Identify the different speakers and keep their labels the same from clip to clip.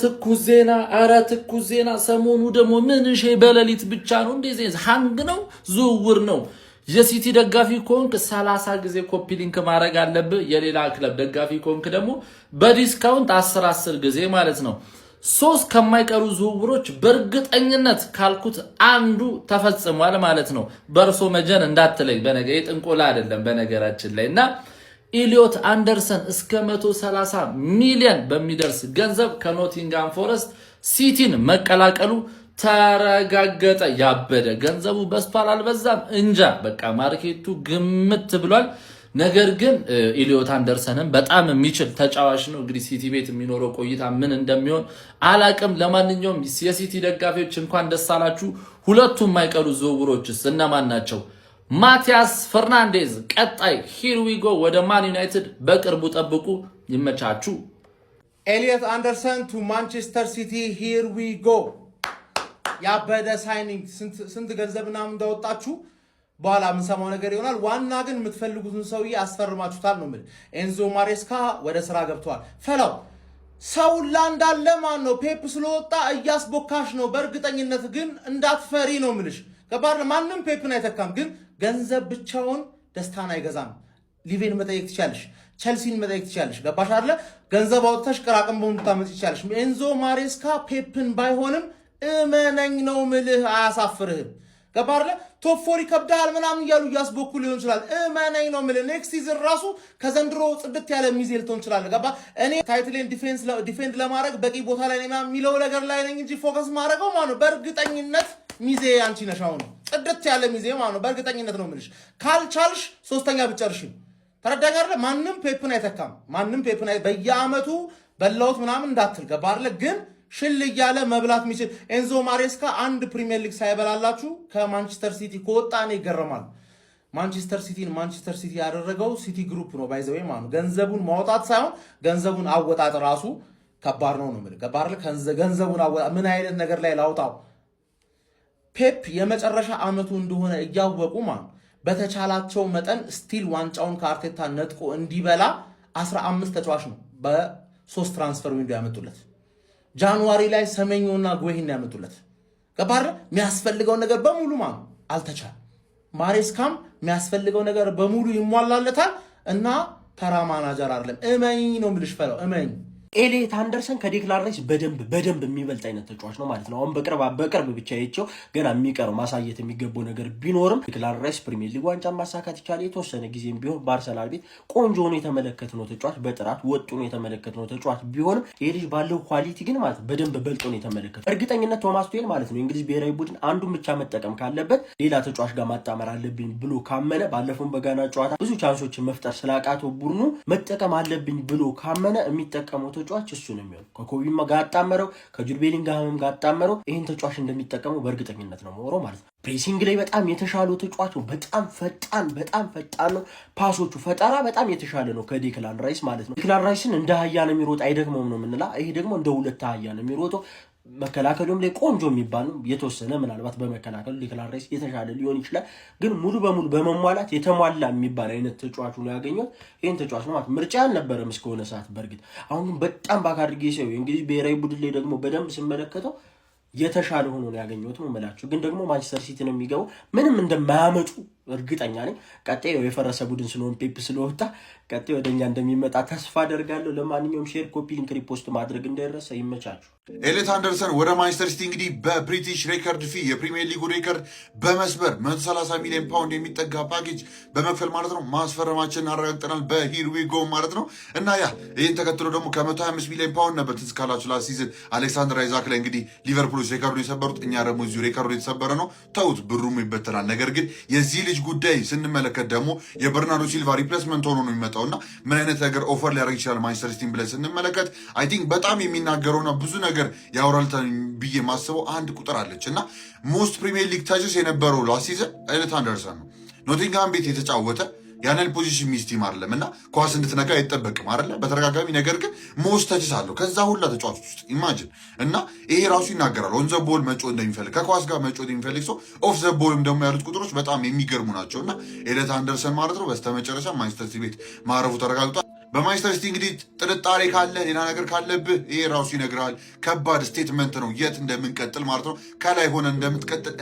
Speaker 1: ትኩስ ዜና ሰሞኑ ደግሞ ምን በሌሊት ብቻ ነው እንደዚህ ሃንግ ነው ዝውውር ነው። የሲቲ ደጋፊ ኮንክ 30 ጊዜ ኮፒ ሊንክ ማድረግ አለብህ። የሌላ ክለብ ደጋፊ ኮንክ ደግሞ በዲስካውንት 10 ጊዜ ማለት ነው። 3 ከማይቀሩ ዝውውሮች በእርግጠኝነት ካልኩት አንዱ ተፈጽሟል ማለት ነው። በርሶ መጀን እንዳትለይ በነገ የጥንቆላ አይደለም በነገራችን ላይና ኢሊዮት አንደርሰን እስከ 130 ሚሊዮን በሚደርስ ገንዘብ ከኖቲንጋም ፎረስት ሲቲን መቀላቀሉ ተረጋገጠ። ያበደ ገንዘቡ በስቷል አልበዛም እንጃ በቃ ማርኬቱ ግምት ብሏል። ነገር ግን ኢሊዮት አንደርሰንም በጣም የሚችል ተጫዋች ነው። እንግዲህ ሲቲ ቤት የሚኖረው ቆይታ ምን እንደሚሆን አላቅም። ለማንኛውም የሲቲ ደጋፊዎች እንኳን ደስ አላችሁ። ሁለቱም የማይቀሩ ዝውውሮችስ እነማን ናቸው? ማቲያስ ፈርናንዴዝ ቀጣይ ሂር ዊ ጎ ወደ ማን ዩናይትድ በቅርቡ ጠብቁ። ይመቻችሁ።
Speaker 2: ኤሊዮት አንደርሰን ቱ ማንቸስተር ሲቲ ሂር ዊ ጎ። ያበደ ሳይኒንግ ስንት ገንዘብና እንዳወጣችሁ በኋላ የምንሰማው ነገር ይሆናል። ዋና ግን የምትፈልጉትን ሰውዬ አስፈርማችሁታል ነው የምልህ። ኤንዞ ማሬስካ ወደ ስራ ገብተዋል። ፈላው ሰውላ እንዳለ ማን ነው ፔፕ ስለወጣ እያስቦካሽ ነው። በእርግጠኝነት ግን እንዳትፈሪ ነው የምልሽ። ገባር ማንም ፔፕን አይተካም። ግን ገንዘብ ብቻውን ደስታን አይገዛም። ሊቬን መጠየቅ ትችያለሽ፣ ቸልሲን መጠየቅ ትችያለሽ። ገባሽ አይደለ? ገንዘብ አውጥተሽ ቅራቅም በሆኑ ታመጭ ትችያለሽ። ኤንዞ ማሬስካ ፔፕን ባይሆንም እመነኝ ነው ምልህ አያሳፍርህም። ገባህ አይደለ? ቶፕ 4 ይከብዳል ምናምን እያሉ እያስቦኩ ሊሆን ይችላል። እመነኝ ነው ምልህ ኔክስት ሲዝን ራሱ ከዘንድሮ ጽድት ያለ ሚዜ ልትሆን ይችላል። ገባህ? እኔ ታይትሌን ዲፌንድ ለማድረግ በቂ ቦታ ላይ ነኝ የሚለው ነገር ላይ ነኝ እንጂ ፎከስ ማድረገው ማለት ነው በእርግጠኝነት ሚዜ አንቺ ነሽ። አሁን ጽድት ያለ ሚዜ ማለት ነው በእርግጠኝነት ነው ምልሽ። ካልቻልሽ ሶስተኛ ብጨርሽ ተረዳኝ አይደለ? ማንም ፔፕን አይተካም። ማንም ፔፕን በየአመቱ በላውት ምናምን እንዳትል። ገባህ አይደለ? ግን ሽል እያለ መብላት የሚችል ኤንዞ ማሬስካ አንድ ፕሪሚየር ሊግ ሳይበላላችሁ ከማንቸስተር ሲቲ ከወጣ እኔ ይገረማል። ማንቸስተር ሲቲ ያደረገው ሲቲ ግሩፕ ነው ባይዘው ማለት ነው። ገንዘቡን ማውጣት ሳይሆን ገንዘቡን አወጣጥ ራሱ ከባድ ነው ማለት ገባር ገንዘቡን አወጣጥ ምን አይነት ነገር ላይ ላውጣው። ፔፕ የመጨረሻ አመቱ እንደሆነ እያወቁ ማለት በተቻላቸው መጠን ስቲል ዋንጫውን ከአርቴታ ነጥቆ እንዲበላ 15 ተጫዋች ነው በ3 ትራንስፈር ዊንዶ ያመጡለት። ጃንዋሪ ላይ ሰሜኞና ጎይን ያመጡለት። ገባር የሚያስፈልገው ነገር በሙሉ ማለት አልተቻለ። ማሬስካም የሚያስፈልገው ነገር በሙሉ ይሟላለታል እና ተራ ማናጀር አይደለም። እመኝ ነው የምልሽ ፈለው እመኝ።
Speaker 3: ኤሊዮት አንደርሰን ከዴክላን ራይስ በደንብ የሚበልጥ አይነት ተጫዋች ነው ማለት ነው። አሁን በቅርብ ብቻ የቸው ገና የሚቀረው ማሳየት የሚገባው ነገር ቢኖርም ዴክላን ራይስ ፕሪሚየር ሊግ ዋንጫን ማሳካት ይቻላል። የተወሰነ ጊዜም ቢሆን በአርሰናል ቤት ቆንጆ ሆኖ የተመለከትነው ተጫዋች በጥራት ወጥ ሆኖ የተመለከትነው ተጫዋች ቢሆንም ይሄ ልጅ ባለው ኳሊቲ ግን ማለት በደንብ በልጦ ነው የተመለከተው። እርግጠኝነት ቶማስ ቱዌል ማለት ነው እንግሊዝ ብሔራዊ ቡድን አንዱን ብቻ መጠቀም ካለበት ሌላ ተጫዋች ጋር ማጣመር አለብኝ ብሎ ካመነ ባለፈው በጋና ጨዋታ ብዙ ቻንሶችን መፍጠር ስላቃተው ቡድኑ መጠቀም አለብኝ ብሎ ካመነ የሚጠቀመው ተጫዋች እሱ ነው የሚሆነው። ከኮቢም ጋር አጣመረው ከጁድ ቤሊንግሃምም ጋር አጣመረው ይሄን ተጫዋች እንደሚጠቀመው በእርግጠኝነት ነው ሞሮ ማለት ነው። ፕሬሲንግ ላይ በጣም የተሻለው ተጫዋች ነው። በጣም ፈጣን ነው። ፓሶቹ ፈጠራ በጣም የተሻለ ነው ከዴክላን ራይስ ማለት ነው። ዴክላን ራይስን እንደ አህያ ነው የሚሮጥ አይደግመውም ነው የምንላ። ይሄ ደግሞ እንደ ሁለት አህያ ነው የሚሮጠው። መከላከሉም ላይ ቆንጆ የሚባል ነው። የተወሰነ ምናልባት በመከላከሉ ዴክላን ራይስ የተሻለ ሊሆን ይችላል። ግን ሙሉ በሙሉ በመሟላት የተሟላ የሚባል አይነት ተጫዋቹ ነው ያገኘው። ይሄን ተጫዋች ነው ማለት ምርጫ አልነበረም እስከሆነ ሰዓት። በርግጥ አሁን በጣም ባካድርጌ ሰው እንግዲህ ብሔራዊ ቡድን ላይ ደግሞ በደንብ ስመለከተው የተሻለ ሆኖ ነው ያገኘሁት ነው የምላችሁ። ግን ደግሞ ማንቸስተር ሲቲ ነው የሚገባው ምንም እንደማያመጡ እርግጠኛ ነኝ። ቀጣይ የፈረሰ ቡድን ስለሆነ ፔፕ ስለወጣ ቀጣይ ወደኛ እንደሚመጣ ተስፋ አደርጋለሁ። ለማንኛውም ሼር፣ ኮፒ ሊንክ፣ ሪፖስት ማድረግ እንዳይረሳ። ይመቻችሁ።
Speaker 4: ኤሊዮት አንደርሰን ወደ ማንቸስተር ሲቲ እንግዲህ በብሪቲሽ ሬከርድ ፊ የፕሪሚየር ሊጉ ሬከርድ በመስበር 130 ሚሊዮን ፓውንድ የሚጠጋ ፓኬጅ በመክፈል ማለት ነው ማስፈረማችንን አረጋግጠናል በሂር ዊ ጎ ማለት ነው። እና ይህን ተከትሎ ደግሞ ከ125 ሚሊዮን ፓውንድ ነበር ትዝ ካላችሁ ላስት ሲዝን አሌክሳንደር አይዛክ ላይ እንግዲህ ሊቨርፑሎች ሬከርዱን የሰበሩት። እኛ ደግሞ እዚሁ ሬከርዱ የተሰበረ ነው ተውት፣ ብሩም ይበተናል። ነገር ግን የዚህ ልጅ ጉዳይ ስንመለከት ደግሞ የበርናርዶ ሲልቫ ሪፕሌስመንት ሆኖ ነው የሚመጣውና ምን አይነት ነገር ኦፈር ሊያደርግ ይችላል ማንቸስተር ሲቲን ብለን ስንመለከት አይ ቲንክ በጣም የሚናገረውና ብዙ ነገር ያወራል ብዬ ማስበው አንድ ቁጥር አለች እና ሞስት ፕሪሚየር ሊግ ታችስ የነበረው ላስት ሲዝን ኤሊዮት አንደርሰን ነው። ኖቲንግሃም ቤት የተጫወተ ያንን ፖዚሽን ሚስቲም አይደለም እና ኳስ እንድትነካ አይጠበቅም አይደለ በተደጋጋሚ። ነገር ግን ሞስት ታችስ አለው ከዛ ሁላ ተጫዋቾች ውስጥ ኢማጂን። እና ይሄ ራሱ ይናገራል ኦን ዘ ቦል መጮህ እንደሚፈልግ ከኳስ ጋር መጮህ እንደሚፈልግ ሰው ኦፍ ዘ ቦልም ደግሞ ያሉት ቁጥሮች በጣም የሚገርሙ ናቸው። እና ኤሊዮት አንደርሰን ማለት ነው በስተመጨረሻ ማንቸስተር ሲቲ ቤት ማረፉ ተረጋግጧል። በማንቸስተር ሲቲ እንግዲህ ጥርጣሬ ካለ ሌላ ነገር ካለብህ ይሄ ራሱ ይነግራል። ከባድ ስቴትመንት ነው የት እንደምንቀጥል ማለት ነው። ከላይ ሆነ እንደምትቀጥል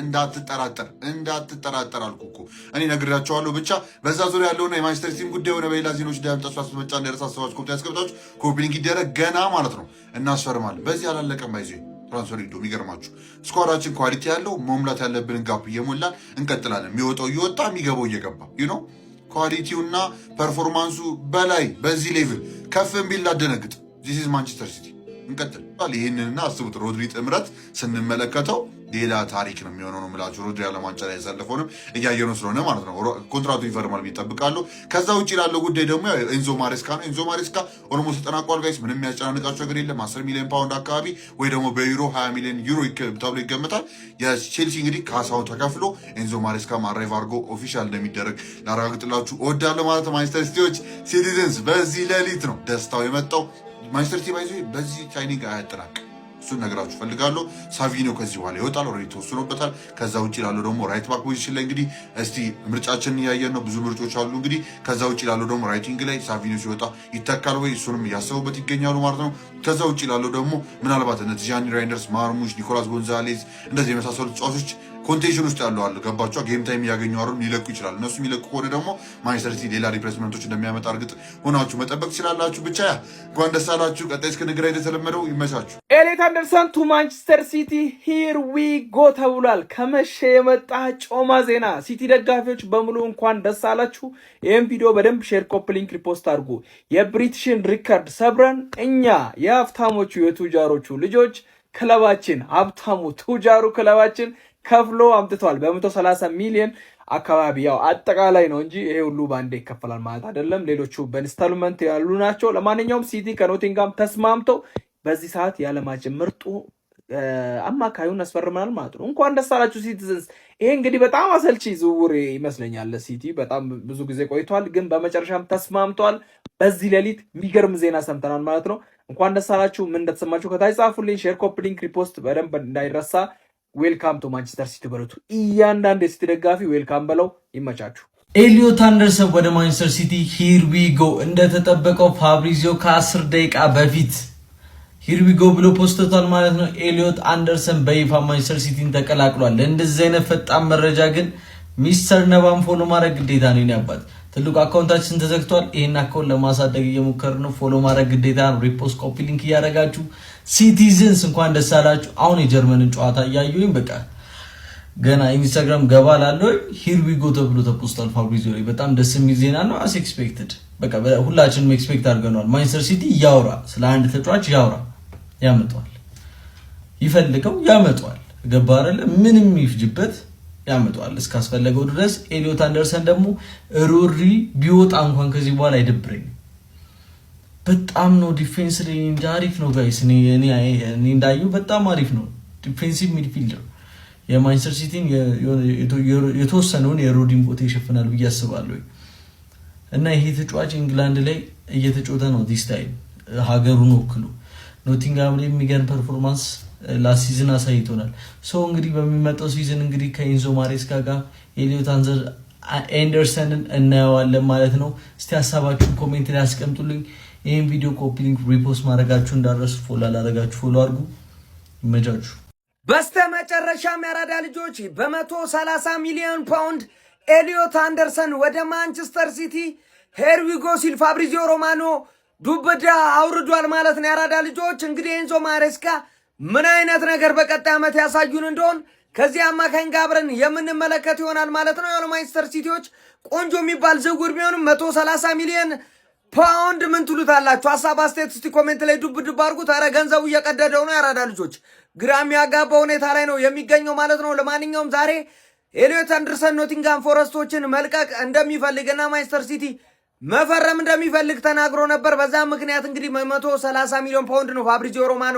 Speaker 4: እንዳትጠራጠር አልኩ እኮ እኔ ነግራቸዋለሁ። ብቻ በዛ ዙሪያ ያለውና የማንቸስተር ሲቲም ጉዳይ ሆነ በሌላ ዜናዎች ዳምጣሱ አስመጫ እንደረሳሰባችሁ ኮፕታ ያስቀምጣችሁ ኮፒሊንግ ይደረግ ገና ማለት ነው እናስፈርማለን። በዚህ አላለቀም ባይዘ ትራንስፈር ዊንዶው የሚገርማችሁ ስኳዳችን ኳሊቲ ያለው መሙላት ያለብንን ጋፕ እየሞላን እንቀጥላለን። የሚወጣው እየወጣ የሚገባው እየገባ ዩ ኳሊቲውና ፐርፎርማንሱ በላይ በዚህ ሌቭል ከፍ ቢል ላደነግጥ። ዚስ ኢዝ ማንቸስተር ሲቲ እንቀጥል። ይህንንና አስቡት ሮድሪ ጥምረት ስንመለከተው ሌላ ታሪክ ነው የሚሆነው ነው የምላችሁ። ሮድሪ ዓለም ዋንጫ ላይ ያሳለፈውንም እያየነው ስለሆነ ማለት ነው ኮንትራቱ ይፈርማል ይጠብቃሉ። ከዛ ውጭ ላለው ጉዳይ ደግሞ ኤንዞ ማሬስካ ነው። ኤንዞ ማሬስካ ኦልሞስት ተጠናቋል ጋይስ። ምንም የሚያጨናንቃቸው ነገር የለም። 10 ሚሊዮን ፓውንድ አካባቢ ወይ ደግሞ በዩሮ 20 ሚሊዮን ዩሮ ተብሎ ይገመታል። የቼልሲ እንግዲህ ካሳውን ተከፍሎ ኤንዞ ማሬስካ አራይቭ አድርጎ ኦፊሻል እንደሚደረግ ላረጋግጥላችሁ እወዳለሁ ማለት ነው። ማንቸስተር ሲቲዎች ሲቲዝንስ በዚህ ሌሊት ነው ደስታው የመጣው። ማንቸስተር ሲቲ ባይዞ በዚህ ሳይኒንግ አያጠናቅ እሱን ነገራችሁ ፈልጋለሁ። ሳቪኞ ከዚህ በኋላ ይወጣል፣ ኦልሬዲ ተወስኖበታል። ከዛ ውጭ ላለው ደግሞ ራይት ባክ ፖዚሽን ላይ እንግዲህ እስቲ ምርጫችንን እያየን ነው። ብዙ ምርጮች አሉ እንግዲህ። ከዛ ውጭ ላለው ደግሞ ራይቲንግ ላይ ሳቪኞ ሲወጣ ይተካል ወይ እሱንም እያሰቡበት ይገኛሉ ማለት ነው። ከዛ ውጭ ላለው ደግሞ ምናልባት እነ ቲጃኒ ራይንደርስ፣ ማርሙሽ፣ ኒኮላስ ጎንዛሌዝ እንደዚህ የመሳሰሉ ተጫዋቾች ኮንቴንሽን ውስጥ ያሉ አሉ። ገባቸው ጌም ታይም እያገኙ አሉ ሊለቁ ይችላሉ። እነሱ የሚለቁ ከሆነ ደግሞ ማንቸስተር ሲቲ ሌላ ሪፕሌስመንቶች እንደሚያመጣ እርግጥ ሆናችሁ መጠበቅ ትችላላችሁ። ብቻ እንኳን ደስ አላችሁ። ቀጣይ እስክንገናኝ እንደተለመደው ይመቻችሁ።
Speaker 5: ኤሊዮት አንደርሰን ቱ ማንቸስተር ሲቲ ሂር ዊ ጎ ተብሏል። ከመሸ የመጣ ጮማ ዜና። ሲቲ ደጋፊዎች በሙሉ እንኳን ደስ አላችሁ። ይህም ቪዲዮ በደንብ ሼር፣ ኮፕ ሊንክ፣ ሪፖስት አድርጉ። የብሪቲሽን ሪከርድ ሰብረን እኛ የሀብታሞቹ የቱጃሮቹ ልጆች ክለባችን ሀብታሙ ቱጃሩ ክለባችን ከፍሎ አምጥቷል። በ130 ሚሊዮን አካባቢ ያው አጠቃላይ ነው እንጂ ይሄ ሁሉ ባንዴ ይከፈላል ማለት አይደለም። ሌሎቹ በኢንስታልመንት ያሉ ናቸው። ለማንኛውም ሲቲ ከኖቲንጋም ተስማምተው በዚህ ሰዓት የዓለማችን ምርጡ አማካዩን አስፈርመናል ማለት ነው። እንኳን ደስ አላችሁ ሲቲዝንስ። ይሄ እንግዲህ በጣም አሰልቺ ዝውውር ይመስለኛል ለሲቲ በጣም ብዙ ጊዜ ቆይቷል፣ ግን በመጨረሻም ተስማምቷል። በዚህ ሌሊት የሚገርም ዜና ሰምተናል ማለት ነው። እንኳን ደስ አላችሁ። ምን እንደተሰማችሁ ከታች ጻፉልኝ። ሼር፣ ኮፕ ሊንክ፣ ሪፖስት በደንብ እንዳይረሳ። ዌልካም ቱ ማንቸስተር ሲቲ በሉት። እያንዳንዱ የሲቲ ደጋፊ ዌልካም በለው። ይመቻችሁ።
Speaker 6: ኤሊዮት አንደርሰን ወደ ማንቸስተር ሲቲ ሂር ዊ ጎ። እንደተጠበቀው ፋብሪዚዮ ከ10 ደቂቃ በፊት ሂር ዊ ጎ ብሎ ፖስቶታል ማለት ነው። ኤሊዮት አንደርሰን በይፋ ማንቸስተር ሲቲን ተቀላቅሏል። እንደዚህ አይነት ፈጣን መረጃ ግን ሚስተር ነባን ፎሎ ማድረግ ግዴታ ነው። ያባት ትልቁ አካውንታችን ተዘግቷል። ይሄን አካውንት ለማሳደግ እየሞከርን ነው። ፎሎ ማድረግ ግዴታ ነው። ሪፖስት፣ ኮፒ ሊንክ እያደረጋችሁ ሲቲዝንስ እንኳን ደስ አላችሁ። አሁን የጀርመንን ጨዋታ እያዩኝ በቃ ገና ኢንስታግራም ገባ ላለው ሂር ዊ ጎ ተብሎ ተፖስቷል ፋብሪዚዮ ላይ። በጣም ደስ የሚል ዜና ነው። አስ ኤክስፔክትድ በቃ ሁላችንም ኤክስፔክት አድርገናል። ማንቸስተር ሲቲ ያውራ ስለ አንድ ተጫዋች ያውራ፣ ያመጣዋል፣ ይፈልገው ያመጣዋል። ገባ አይደለ? ምንም ይፍጅበት ያመጣዋል እስካስፈለገው ድረስ። ኤሊዮት አንደርሰን ደግሞ ሮድሪ ቢወጣ እንኳን ከዚህ በኋላ አይደብረኝም። በጣም ነው ዲፌንስ ላይ እንደ አሪፍ ነው ጋይስ። እኔ እንዳየው በጣም አሪፍ ነው ዲፌንሲቭ ሚድፊልደር። የማንቸስተር ሲቲን የተወሰነውን የሮድሪን ቦታ ይሸፍናል ብዬ አስባለሁ። እና ይሄ ተጫዋች ኢንግላንድ ላይ እየተጫወተ ነው ዲስ ታይም ሀገሩን ወክሎ። ኖቲንግሃም ላይ የሚገርም ፐርፎርማንስ ላስት ሲዝን አሳይቶናል። ሶ እንግዲህ በሚመጣው ሲዝን እንግዲህ ከኢንዞ ማሬስካ ጋር ኤሊዮት አንደርሰንን እናየዋለን ማለት ነው። እስቲ ሀሳባችሁን ኮሜንት ላይ አስቀምጡልኝ። ይህን ቪዲዮ ኮፒ ሊንክ፣ ሪፖስት ማድረጋችሁ እንዳረሱ። ፎሎ አላደረጋችሁ ፎሎ አድርጉ። ይመቻችሁ።
Speaker 5: በስተ መጨረሻም ያራዳ ልጆች በ130 ሚሊዮን ፓውንድ ኤሊዮት አንደርሰን ወደ ማንቸስተር ሲቲ ሂር ዊ ጎ ሲል ፋብሪዚዮ ሮማኖ ዱብዳ አውርዷል ማለት ነው። ያራዳ ልጆች እንግዲህ ኤንዞ ማሬስካ ምን አይነት ነገር በቀጣይ ዓመት ያሳዩን እንደሆን ከዚህ አማካኝ ጋር አብረን የምንመለከት ይሆናል ማለት ነው። ያው ማንቸስተር ሲቲዎች ቆንጆ የሚባል ዝውውር ቢሆንም 130 ሚሊዮን ፓውንድ ምን ትሉታላችሁ? ሀሳብ አስተያየት እስቲ ኮሜንት ላይ ዱብ ዱብ አድርጉት። ኧረ ገንዘቡ እየቀደደው ነው። ያራዳ ልጆች ግራም ያጋባ ሁኔታ ላይ ነው የሚገኘው ማለት ነው። ለማንኛውም ዛሬ ኤሊዮት አንደርሰን ኖቲንግሃም ፎረስቶችን መልቀቅ እንደሚፈልግና ማንቸስተር ሲቲ መፈረም እንደሚፈልግ ተናግሮ ነበር። በዛ ምክንያት እንግዲህ 130 ሚሊዮን ፓውንድ ነው ፋብሪዚዮ ሮማኖ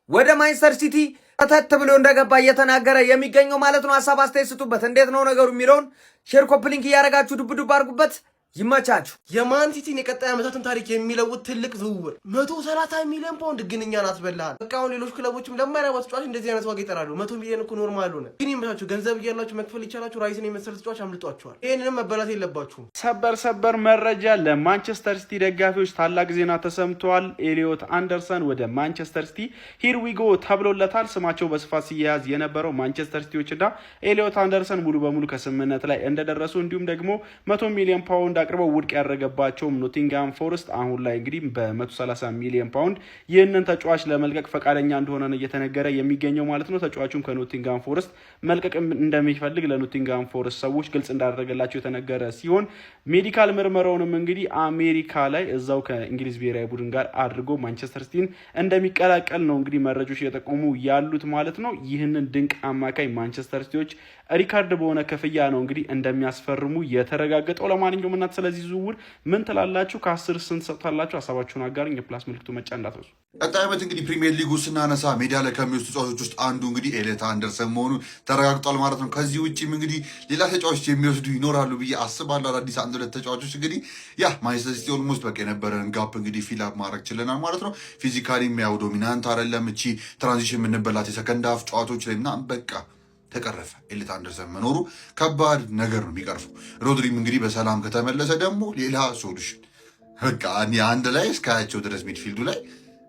Speaker 5: ወደ ማንቸስተር ሲቲ ተተት ብሎ እንደገባ እየተናገረ የሚገኘው ማለት ነው። ሀሳብ አስተያየት ስጡበት። እንዴት ነው ነገሩ የሚለውን ሼር፣ ኮፕ ሊንክ እያደረጋችሁ ዱብ ዱብ አድርጉበት።
Speaker 7: ይመቻችሁ። የማን ሲቲን የቀጣይ ዓመታትን ታሪክ የሚለውጥ ትልቅ ዝውውር 130 ሚሊዮን ፓውንድ ግን እኛን አስበላሃል። በቃ አሁን ሌሎች ክለቦችም ለማይረባ ተጫዋች እንደዚህ አይነት ዋጋ ይጠራሉ። 100 ሚሊዮን እኮ ኖርማል ሆነ። ግን ይመቻችሁ። ገንዘብ እያላችሁ መክፈል ይቻላችሁ። ራይስን የመሰለ ተጫዋች አምልጧችኋል። ይሄንንም መበላት የለባችሁም።
Speaker 5: ሰበር መረጃ ለማንቸስተር ሲቲ ደጋፊዎች ታላቅ ዜና ተሰምቷል። ኤሊዮት አንደርሰን ወደ ማንቸስተር ሲቲ ሂር ዊ ጎ ተብሎለታል። ስማቸው በስፋት ሲያያዝ የነበረው ማንቸስተር ሲቲዎችና ኤሊዮት አንደርሰን ሙሉ በሙሉ ከስምምነት ላይ እንደደረሱ እንዲሁም ደግሞ 100 ሚሊዮን ፓውንድ አቅርበው ውድቅ ያደረገባቸው ኖቲንግሃም ፎረስት አሁን ላይ እንግዲህ በ130 ሚሊዮን ፓውንድ ይህንን ተጫዋች ለመልቀቅ ፈቃደኛ እንደሆነ ነው እየተነገረ የሚገኘው ማለት ነው። ተጫዋቹም ከኖቲንግሃም ፎረስት መልቀቅ እንደሚፈልግ ለኖቲንግሃም ፎረስት ሰዎች ግልጽ እንዳደረገላቸው የተነገረ ሲሆን ሜዲካል ምርመራውንም እንግዲህ አሜሪካ ላይ እዛው ከእንግሊዝ ብሔራዊ ቡድን ጋር አድርጎ ማንቸስተር ሲቲን እንደሚቀላቀል ነው እንግዲህ መረጃዎች እየጠቆሙ ያሉት ማለት ነው። ይህንን ድንቅ አማካይ ማንቸስተር ሲቲዎች ሪካርድ በሆነ ክፍያ ነው እንግዲህ እንደሚያስፈርሙ የተረጋገጠው። ለማንኛውም እናት ስለዚህ ዝውውር ምን ትላላችሁ? ከ10 ስንት ሰጥታላችሁ? ሀሳባችሁን አጋሩኝ። የፕላስ ምልክቱ መጫ እንዳትረሱ።
Speaker 4: ቀጣይ ዓመት እንግዲህ ፕሪሚየር ሊጉ ስናነሳ ሜዳ ላይ ከሚወስዱ ተጫዋቾች ውስጥ አንዱ እንግዲህ ኤሊዮት አንደርሰን መሆኑ ተረጋግጧል ማለት ነው። ከዚህ ውጭም እንግዲህ ሌላ ተጫዋቾች የሚወስዱ ይኖራሉ ብዬ አስባለሁ። አዳዲስ 1-2 ተጫዋቾች እንግዲህ ማንቸስተር ሲቲ ኦልሞስት በቃ የነበረን ጋፕ እንግዲህ ፊል አፕ ማድረግ ችለናል ማለት ነው። ፊዚካሊ ያው ዶሚናንት አይደለም። እቺ ትራንዚሽን የምንበላት የሰከንድ ሃፍ ጨዋታዎች ላይ ምናምን በቃ ተቀረፈ። ኤሊዮት አንደርሰን መኖሩ ከባድ ነገር ነው የሚቀርፈው። ሮድሪም እንግዲህ በሰላም ከተመለሰ ደግሞ ሌላ ሶሉሽን በቃ አንድ ላይ እስካያቸው ድረስ ሚድፊልዱ ላይ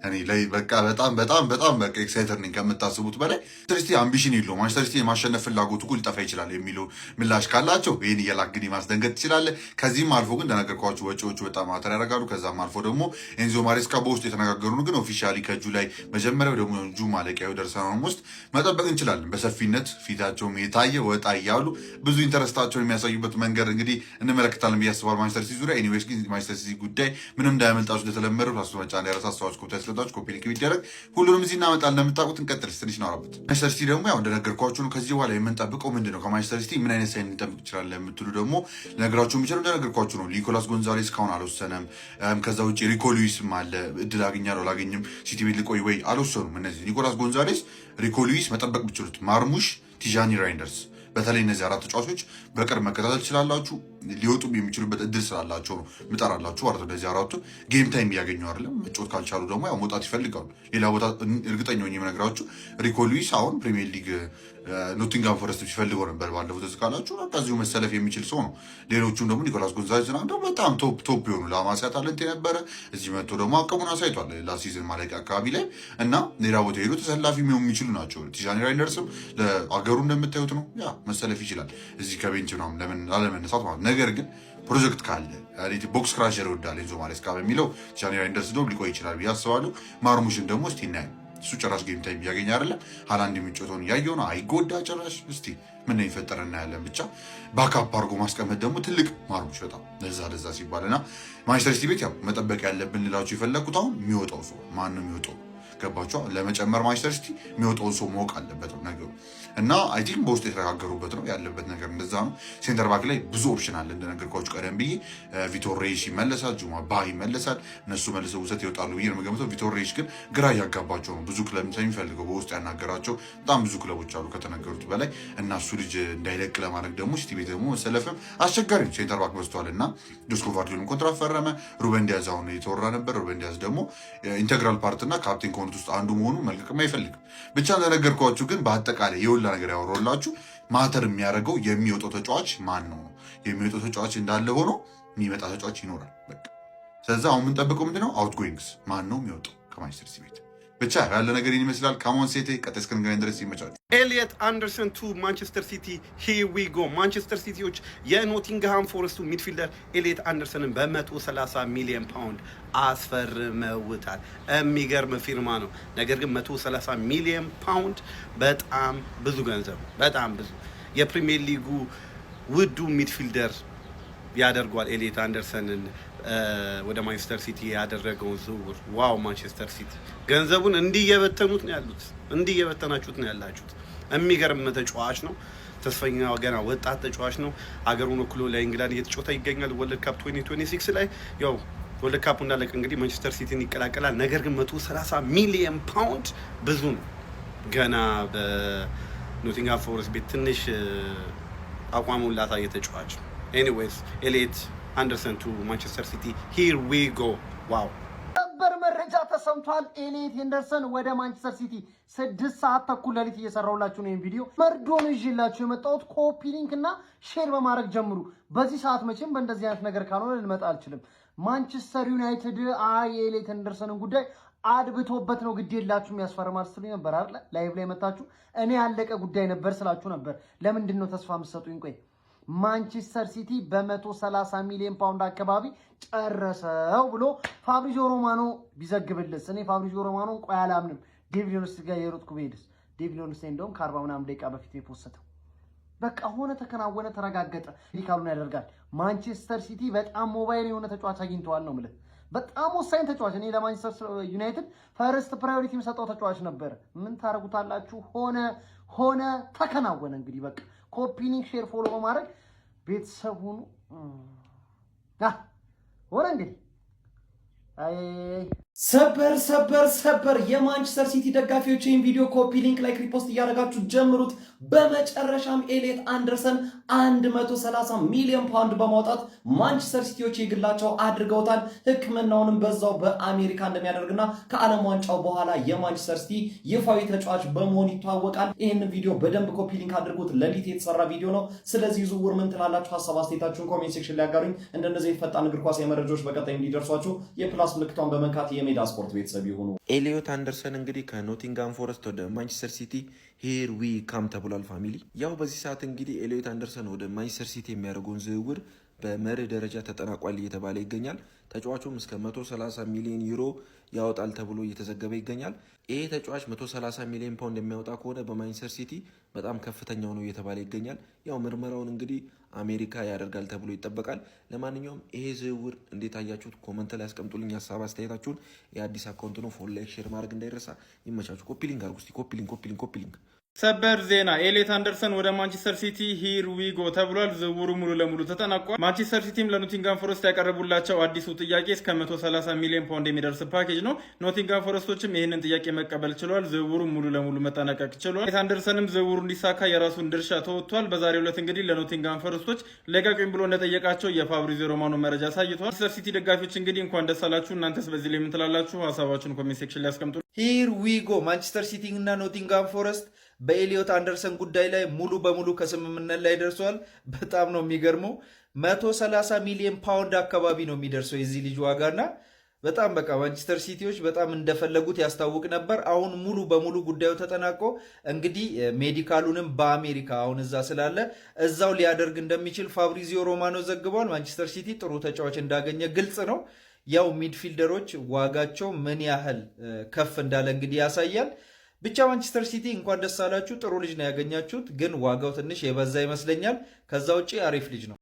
Speaker 4: እኔ ላይ በቃ በጣም በቃ ኤክሳይተር ነኝ ከምታስቡት በላይ። ማንቸስተር ሲቲ አምቢሽን የለውም። ማንቸስተር ሲቲ የማሸነፍ ፍላጎቱ እኮ ሊጠፋ ይችላል የሚለው ምላሽ ካላቸው ይህን እየላክ እንግዲህ ማስደንገጥ ትችላለህ። ከዚህም አልፎ ግን እንደነገርኳቸው ወጪዎቹ በጣም ማተር ያደርጋሉ። ከዛም አልፎ ደግሞ ኤንዞ ማሬስካ በውስጥ የተነጋገሩ ነው። ግን ኦፊሻሊ ከጁላይ መጀመሪያው ደግሞ ጁን ማለቂያው ደርሰናል ውስጥ መጠበቅ እንችላለን። በሰፊነት ፊታቸውም የታየ ወጣ እያሉ ብዙ ኢንተረስታቸውን የሚያሳዩበት መንገድ እንግዲህ እንመለከታለን ብዬ አስባለሁ ማንቸስተር ሲቲ ዙሪያ። ኤኒዌይስ ግን ማንቸስተር ሲቲ ጉዳይ ምንም እንዳያመልጣችሁ እንደተለመደው ራሱ መጫ እንዳይረሳሳዎች ኮፕታ ኮፒ ሊንክ ቢደረግ ሁሉንም እዚህ እናመጣለን። እንደምታውቁት እንቀጥል። ትንሽ እናወራበት። ማንቸስተር ሲቲ ደግሞ ያው እንደነገርኳችሁ ነው። ከዚህ በኋላ የምንጠብቀው ምንድነው? ከማንቸስተር ሲቲ ምን አይነት ሳይን ልንጠብቅ እንችላለን የምትሉ ደግሞ ነገራችሁ የሚችለው እንደነገርኳችሁ ነው። ኒኮላስ ጎንዛሌስ እስካሁን አልወሰነም። ከዛ ውጭ ሪኮ ሉዊስም አለ። እድል አገኛለሁ አላገኝም፣ ሲቲ ቤት ልቆይ ወይ አልወሰኑም። እነዚህ ኒኮላስ ጎንዛሌስ፣ ሪኮ ሉዊስ መጠበቅ ብችሉት፣ ማርሙሽ፣ ቲጃኒ ራይንደርስ በተለይ እነዚህ 4 ተጫዋቾች በቅርብ መከታተል ትችላላችሁ። ሊወጡም የሚችሉበት እድል ስላላቸው ነው ምጠራላችሁ ማለት ነው። እነዚህ 4ቱ ጌም ታይም እያገኙ አይደለም። መጫወት ካልቻሉ ደግሞ ያው መውጣት ይፈልጋሉ። ሌላ ቦታ እርግጠኛ ሆኜ የምነግራችሁ ሪኮ ሉዊስ አሁን ፕሪሚየር ሊግ ኖቲንግሃም ፎረስት ሲፈልገው ነበር ባለፉት ካላችሁ ከዚሁ መሰለፍ የሚችል ሰው ነው። ሌሎቹም ደግሞ ኒኮላስ ጎንዛሌዝ ደግሞ በጣም ቶፕ የሆኑ ለማሲያ ታለንት የነበረ እዚህ መጥቶ ደግሞ አቅሙን አሳይቷል ላሲዝን ማለቂያ አካባቢ ላይ እና ሌላ ቦታ ሄዱ ተሰላፊ የሚችሉ ናቸው። ቲጃኒ ራይንደርስም ለአገሩ እንደምታዩት ነው ያ መሰለፍ ይችላል እዚህ ከቤንች ነው ላለመነሳት ማለት። ነገር ግን ፕሮጀክት ካለ ቦክስ ክራሸር ይወዳል ኤንዞ ማሬስካ በሚለው ቲጃኒ ራይንደርስ ደግሞ ሊቆይ ይችላል ብዬ አስባለሁ። ማርሙሽን ደግሞ እስቲ እናያለን። እሱ ጭራሽ ጌም ታይም እያገኘ አይደለም። ሃላንድ የሚጮተውን እያየው ነው። አይጎዳ ጭራሽ። እስቲ ምን ነው ይፈጠር እናያለን። ብቻ ባካፕ አድርጎ ማስቀመጥ ደግሞ ትልቅ ማርሙሽ በጣም ለዛ ሲባልና ማንቸስተር ሲቲ ቤት ያው መጠበቅ ያለብን ልላችሁ የፈለግኩት አሁን የሚወጣው ሰው ማን ነው የሚወጣው ገባችሁ? ለመጨመር ማንቸስተር ሲቲ የሚወጣውን ሰው ማወቅ አለበት ነው ነገሩ እና አይ ቲንክ በውስጥ የተረጋገሩበት ነው ያለበት ነገር እንደዛ ነው። ሴንተር ባክ ላይ ብዙ ኦፕሽን አለ እንደነገርኳችሁ ቀደም ብዬ። ቪቶር ሬሽ ይመለሳል፣ ጁማ ባህ ይመለሳል። እነሱ መልሰው ውሰት ይወጣሉ ብዬ ነው የምገምተው። ቪቶር ሬሽ ግን ግራ እያጋባቸው ነው። ብዙ ክለብ የሚፈልገው በውስጥ ያናገራቸው በጣም ብዙ ክለቦች አሉ ከተነገሩት በላይ እና እሱ ልጅ እንዳይለቅ ለማድረግ ደግሞ ሲቲ ቤት ደግሞ መሰለፍም አስቸጋሪ ነው። ሴንተር ባክ በዝቷል እና ጆስኮ ቫርዲዮልም ኮንትራት ፈረመ። ሩበን ዲያዝ አሁን የተወራ ነበር። ሩበን ዲያዝ ደግሞ ኢንቴግራል ፓርትና ካፕቴን ከሆኑት ውስጥ አንዱ መሆኑ መልቀቅም አይፈልግም። ብቻ እንደነገርኳችሁ ግን በአጠቃላይ የሁላ ነገር ያወራላችሁ ማተር የሚያደርገው የሚወጣው ተጫዋች ማን ነው። የሚወጣው ተጫዋች እንዳለ ሆኖ የሚመጣ ተጫዋች ይኖራል። በቃ ስለዚህ አሁን የምንጠብቀው ምንድነው? አውትጎይንግስ ማን ነው የሚወጣው ከማንቸስተር ሲቲ ቤት። ብቻ ያለ ነገር ይመስላል። ካሞን ሴቴ ቀጣይ እስክንገናኝ ድረስ ይመቻችሁ።
Speaker 8: ኤሊዮት አንደርሰን ቱ ማንቸስተር ሲቲ ሂር ዊ ጎ። ማንቸስተር ሲቲዎች የኖቲንግሃም ፎረስቱ ሚድፊልደር ኤሊዮት አንደርሰንን በ130 ሚሊዮን ፓውንድ አስፈርመውታል። የሚገርም ፊርማ ነው። ነገር ግን 130 ሚሊዮን ፓውንድ በጣም ብዙ ገንዘብ፣ በጣም ብዙ። የፕሪሚየር ሊጉ ውዱ ሚድፊልደር ያደርጓል ኤሊዮት አንደርሰንን ወደ ማንቸስተር ሲቲ ያደረገውን ዝውውር። ዋው! ማንቸስተር ሲቲ ገንዘቡን እንዲየበተኑት ነው ያሉት፣ እንዲየበተናችሁት ነው ያላችሁት። የሚገርም ተጫዋች ነው። ተስፈኛ ገና ወጣት ተጫዋች ነው። አገሩን ወክሎ ለእንግላንድ እየተጫወተ ይገኛል። ወርልድ ካፕ 2026 ላይ ያው ወርልድ ካፕ እንዳለቀ እንግዲህ ማንቸስተር ሲቲን ይቀላቀላል። ነገር ግን 130 ሚሊዮን ፓውንድ ብዙ ነው። ገና በኖቲንግሃም ፎረስት ቤት ትንሽ አቋሙን ላሳየ ተጫዋች። ኤኒዌይስ ኤሊዮት አንደርሰን ቱ ማንቸስተር ሲቲ ሂር ዊ ጎ ዋው
Speaker 9: ሰበር መረጃ ተሰምቷል። ኤሊዮት አንደርሰን ወደ ማንቸስተር ሲቲ 6 ሰዓት ተኩል ሌሊት እየሰራሁላችሁ ነው። ቪዲዮ መርዶን ይዤላችሁ የመጣሁት ኮፒ ሊንክ እና ሼር በማድረግ ጀምሩ። በዚህ ሰዓት መቼም በእንደዚህ አይነት ነገር ካልሆነ ልመጣ አልችልም። ማንቸስተር ዩናይትድ ኤሊዮት አንደርሰንን ጉዳይ አድብቶበት ነው ግድ የላችሁም ያስፈርማል ስትሉኝ ነበር አይደል? ላይቭ ላይ መጣችሁ እኔ ያለቀ ጉዳይ ነበር ስላችሁ ነበር። ለምንድን ነው ተስፋ የምትሰጡኝ? ቆይ ማንቸስተር ሲቲ በ130 ሚሊዮን ፓውንድ አካባቢ ጨረሰው ብሎ ፋብሪዚዮ ሮማኖ ቢዘግብልስ እኔ ፋብሪዚዮ ሮማኖን ቆይ አላምንም። ዴቪድ ዮንስ ጋር የሮጥኩ በሄድስ ዴቪድ ዮንስ እንደውም ከ40 ምናምን ደቂቃ በፊት የፖስተው በቃ ሆነ ተከናወነ ተረጋገጠ ሊካሉን ያደርጋል። ማንቸስተር ሲቲ በጣም ሞባይል የሆነ ተጫዋች አግኝተዋል ነው ማለት በጣም ወሳኝ ተጫዋች። እኔ ለማንቸስተር ዩናይትድ ፈርስት ፕራዮሪቲ የምሰጠው ተጫዋች ነበር። ምን ታረጉታላችሁ? ሆነ ተከናወነ። እንግዲህ በቃ ኮፒ ሊንክ ሼር ፎሎ በማድረግ ቤተሰብ ሁኑ። ሆነ እንግዲህ
Speaker 3: ሰበር የማንቸስተር ሲቲ ደጋፊዎች ይህን ቪዲዮ ኮፒ ሊንክ ላይክ ሪፖስት እያደረጋችሁ ጀምሩት። በመጨረሻም ኤሊዮት አንደርሰን 130 ሚሊዮን ፓውንድ በማውጣት ማንቸስተር ሲቲዎች የግላቸው አድርገውታል። ሕክምናውንም በዛው በአሜሪካ እንደሚያደርግና ከዓለም ዋንጫው በኋላ የማንቸስተር ሲቲ ይፋዊ ተጫዋች በመሆን ይታወቃል። ይህንን ቪዲዮ በደንብ ኮፒ ሊንክ አድርጉት። ለሊት የተሰራ ቪዲዮ ነው። ስለዚህ ዝውውር ምን ትላላችሁ? ሀሳብ አስተያየታችሁን ኮሜንት ሴክሽን ላይ አጋሩኝ። እንደነዚህ ፈጣን እግር ኳስ መረጃዎች በቀጣይ እንዲደርሷችሁ የፕላስ ምልክቷን በመንካት የሜዳ ስፖርት ቤተሰብ ይሁኑ።
Speaker 10: ኤሊዮት አንደርሰን እንግዲህ ከኖቲንጋም ፎረስት ወደ ማንቸስተር ሲቲ ሄር ዊ ካም ተብሏል። ፋሚሊ ያው በዚህ ሰዓት እንግዲህ ኤሊዮት አንደርሰን ወደ ማንቸስተር ሲቲ የሚያደርገውን ዝውውር በመርህ ደረጃ ተጠናቋል እየተባለ ይገኛል። ተጫዋቹም እስከ 130 ሚሊዮን ዩሮ ያወጣል ተብሎ እየተዘገበ ይገኛል። ይሄ ተጫዋች 130 ሚሊዮን ፓውንድ የሚያወጣ ከሆነ በማንቸስተር ሲቲ በጣም ከፍተኛው ነው እየተባለ ይገኛል። ያው ምርመራውን እንግዲህ አሜሪካ ያደርጋል ተብሎ ይጠበቃል። ለማንኛውም ይሄ ዝውውር እንዴት አያችሁት? ኮመንት ላይ አስቀምጡልኝ ሀሳብ አስተያየታችሁን። የአዲስ አካውንት ነው፣ ፎሎ ላይክ ሼር ማድረግ እንዳይረሳ። ይመቻችሁ። ኮፒ ሊንክ አድርጉ እስቲ። ኮፒ ሊንክ
Speaker 5: ሰበር ዜና ኤሊዮት አንደርሰን ወደ ማንቸስተር ሲቲ ሂር ዊ ጎ ተብሏል። ዝውውሩ ሙሉ ለሙሉ ተጠናቋል። ማንቸስተር ሲቲም ለኖቲንጋም ፎረስት ያቀረቡላቸው አዲሱ ጥያቄ እስከ 130 ሚሊዮን ፓውንድ የሚደርስ ፓኬጅ ነው። ኖቲንጋም ፎረስቶችም ይህንን ጥያቄ መቀበል ችሏል። ዝውውሩ ሙሉ ለሙሉ መጠናቀቅ ችሏል። ኤሊዮት አንደርሰንም ዝውውሩ እንዲሳካ የራሱን ድርሻ ተወጥቷል። በዛሬው ዕለት እንግዲህ ለኖቲንጋም ፎረስቶች ለቀቁኝ ብሎ እንደጠየቃቸው የፋብሪዚዮ ሮማኖ መረጃ አሳይቷል። ማንቸስተር ሲቲ ደጋፊዎች እንግዲህ እንኳን ደስ አላችሁ። እናንተስ በዚህ ላይ ምን ትላላችሁ? ሀሳባችሁን ኮሜንት ሴክሽን ላይ አስቀምጡ።
Speaker 11: ሂር ዊ ጎ ማንቸስተር ሲቲ እና ኖቲንጋም ፎረስት በኤሊዮት አንደርሰን ጉዳይ ላይ ሙሉ በሙሉ ከስምምነት ላይ ደርሷል። በጣም ነው የሚገርመው። 130 ሚሊዮን ፓውንድ አካባቢ ነው የሚደርሰው የዚህ ልጅ ዋጋና በጣም በቃ ማንቸስተር ሲቲዎች በጣም እንደፈለጉት ያስታውቅ ነበር። አሁን ሙሉ በሙሉ ጉዳዩ ተጠናቆ እንግዲህ ሜዲካሉንም በአሜሪካ አሁን እዛ ስላለ እዛው ሊያደርግ እንደሚችል ፋብሪዚዮ ሮማኖ ዘግቧል። ማንቸስተር ሲቲ ጥሩ ተጫዋች እንዳገኘ ግልጽ ነው። ያው ሚድፊልደሮች ዋጋቸው ምን ያህል ከፍ እንዳለ እንግዲህ ያሳያል። ብቻ ማንቸስተር ሲቲ እንኳን ደስ አላችሁ። ጥሩ ልጅ ነው ያገኛችሁት፣ ግን ዋጋው ትንሽ የበዛ ይመስለኛል። ከዛ ውጭ አሪፍ ልጅ ነው።